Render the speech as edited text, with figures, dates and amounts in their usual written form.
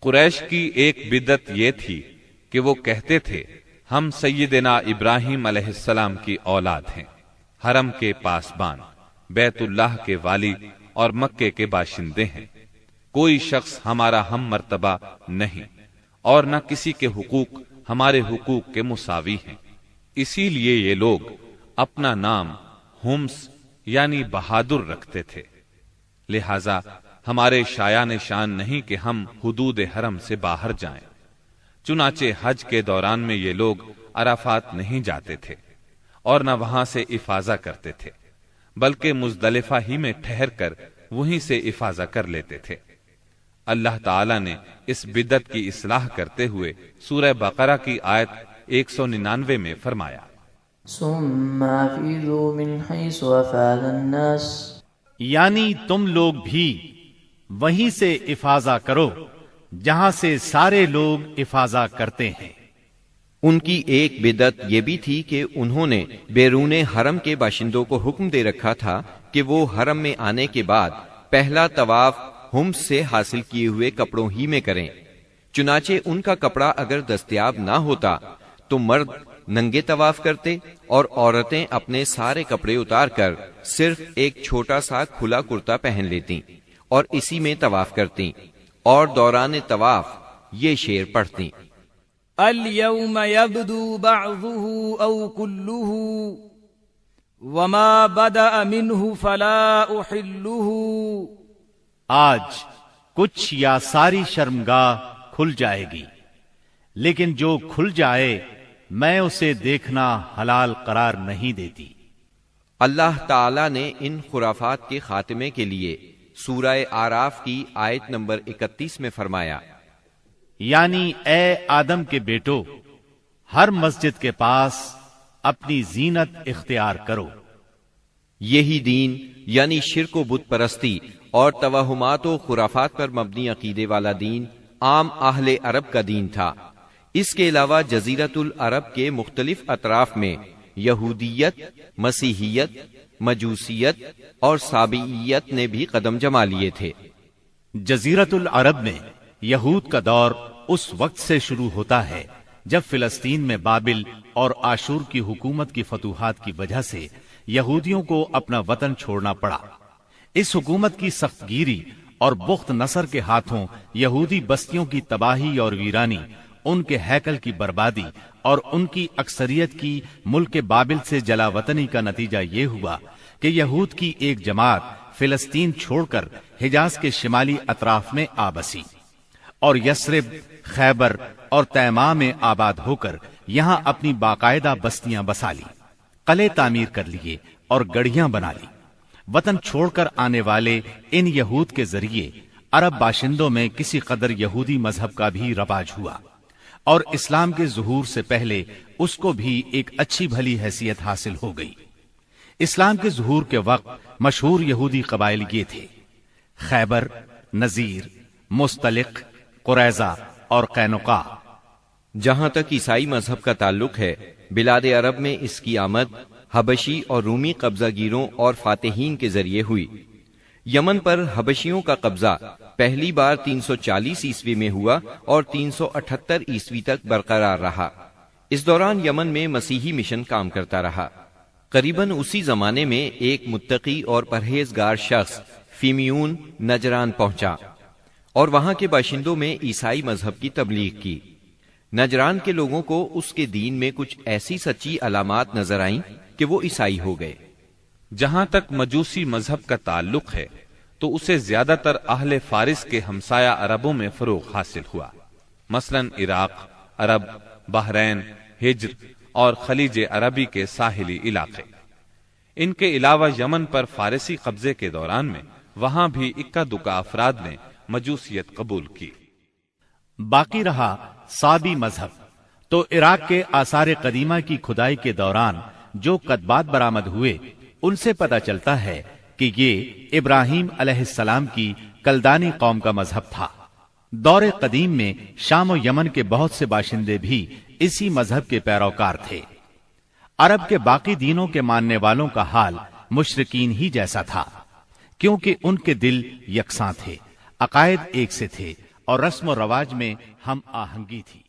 قریش کی ایک بدعت یہ تھی کہ وہ کہتے تھے ہم سیدنا ابراہیم علیہ السلام کی اولاد ہیں، حرم کے پاسبان، بیت اللہ کے والی اور مکے کے باشندے ہیں، کوئی شخص ہمارا ہم مرتبہ نہیں اور نہ کسی کے حقوق ہمارے حقوق کے مساوی ہیں۔ اسی لیے یہ لوگ اپنا نام ہمس یعنی بہادر رکھتے تھے، لہذا ہمارے شایان شان نہیں کہ ہم حدود حرم سے باہر جائیں۔ چنانچہ حج کے دوران میں یہ لوگ عرفات نہیں جاتے تھے اور نہ وہاں سے افاضہ کرتے تھے، بلکہ مزدلفہ ہی میں ٹھہر کر وہیں سے افاضہ کر لیتے تھے۔ اللہ تعالی نے اس بدعت کی اصلاح کرتے ہوئے سورہ بقرہ کی آیت 199 میں فرمایا، ثم افیضوا من حیث افاض الناس، یعنی تم لوگ بھی وہیں سے افاضہ کرو جہاں سے سارے لوگ افاضہ کرتے ہیں۔ ان کی ایک بدعت یہ بھی تھی کہ انہوں نے بیرون حرم کے باشندوں کو حکم دے رکھا تھا کہ وہ حرم میں آنے کے بعد پہلا طواف ہمس سے حاصل کیے ہوئے کپڑوں ہی میں کریں۔ چنانچہ ان کا کپڑا اگر دستیاب نہ ہوتا تو مرد ننگے طواف کرتے اور عورتیں اپنے سارے کپڑے اتار کر صرف ایک چھوٹا سا کھلا کرتا پہن لیتیں اور اسی میں طواف کرتیں، اور دوران طواف یہ شعر پڑھتیں، اليوم يبدو بعضه او كله وما بدأ منه فلا احله، آج کچھ یا ساری شرمگاہ کھل جائے گی، لیکن جو کھل جائے میں اسے دیکھنا حلال قرار نہیں دیتی۔ اللہ تعالی نے ان خرافات کے خاتمے کے لیے سورہ آراف کی آیت نمبر 31 میں فرمایا، یعنی اے آدم کے بیٹو، ہر مسجد کے پاس اپنی زینت اختیار کرو۔ یہی دین یعنی شرک و بت پرستی اور توہمات و خرافات پر مبنی عقیدے والا دین عام اہل عرب کا دین تھا۔ اس کے علاوہ جزیرۃ العرب کے مختلف اطراف میں یہودیت، مسیحیت، مجوسیت اور سابعیت نے بھی قدم جما لیے تھے۔ جزیرۃ العرب میں یہود کا دور اس وقت سے شروع ہوتا ہے جب فلسطین میں بابل اور آشور کی حکومت کی فتوحات کی وجہ سے یہودیوں کو اپنا وطن چھوڑنا پڑا۔ اس حکومت کی سخت گیری اور بخت نصر کے ہاتھوں یہودی بستیوں کی تباہی اور ویرانی، ان کے ہیکل کی بربادی اور ان کی اکثریت کی ملک بابل سے جلا وطنی کا نتیجہ یہ ہوا کہ یہود کی ایک جماعت فلسطین چھوڑ کر حجاز کے شمالی اطراف میں آ بسی اور یثرب، خیبر اور تیماء میں آباد ہو کر یہاں اپنی باقاعدہ بستیاں بسا لی، قلعے تعمیر کر لیے اور گڑھیاں بنا لی۔ وطن چھوڑ کر آنے والے ان یہود کے ذریعے عرب باشندوں میں کسی قدر یہودی مذہب کا بھی رواج ہوا اور اسلام کے ظہور سے پہلے اس کو بھی ایک اچھی بھلی حیثیت حاصل ہو گئی۔ اسلام کے ظہور کے وقت مشہور یہودی قبائل یہ تھے: خیبر، نذیر، مستلق، قریظہ اور قینقاع۔ جہاں تک عیسائی مذہب کا تعلق ہے، بلاد عرب میں اس کی آمد حبشی اور رومی قبضہ گیروں اور فاتحین کے ذریعے ہوئی۔ یمن پر حبشیوں کا قبضہ پہلی بار 340 عیسوی میں ہوا اور 378 عیسوی تک برقرار رہا۔ اس دوران یمن میں مسیحی مشن کام کرتا رہا۔ قریباً اسی زمانے میں ایک متقی اور پرہیزگار شخص فیمیون نجران پہنچا اور وہاں کے باشندوں میں عیسائی مذہب کی تبلیغ کی۔ نجران کے لوگوں کو اس کے دین میں کچھ ایسی سچی علامات نظر آئیں کہ وہ عیسائی ہو گئے۔ جہاں تک مجوسی مذہب کا تعلق ہے تو اسے زیادہ تر اہل فارس کے ہمسایہ عربوں میں فروغ حاصل ہوا، مثلا عراق، عرب، بحرین، ہجر اور خلیج عربی کے ساحلی علاقے۔ ان کے علاوہ یمن پر فارسی قبضے کے دوران میں وہاں بھی اکا دکا افراد نے مجوسیت قبول کی۔ باقی رہا صابی مذہب، تو عراق کے آثار قدیمہ کی کھدائی کے دوران جو کتبات برآمد ہوئے ان سے پتہ چلتا ہے کہ یہ ابراہیم علیہ السلام کی کلدانی قوم کا مذہب تھا۔ دور قدیم میں شام و یمن کے بہت سے باشندے بھی اسی مذہب کے پیروکار تھے۔ عرب کے باقی دینوں کے ماننے والوں کا حال مشرکین ہی جیسا تھا، کیونکہ ان کے دل یکساں تھے، عقائد ایک سے تھے اور رسم و رواج میں ہم آہنگی تھی۔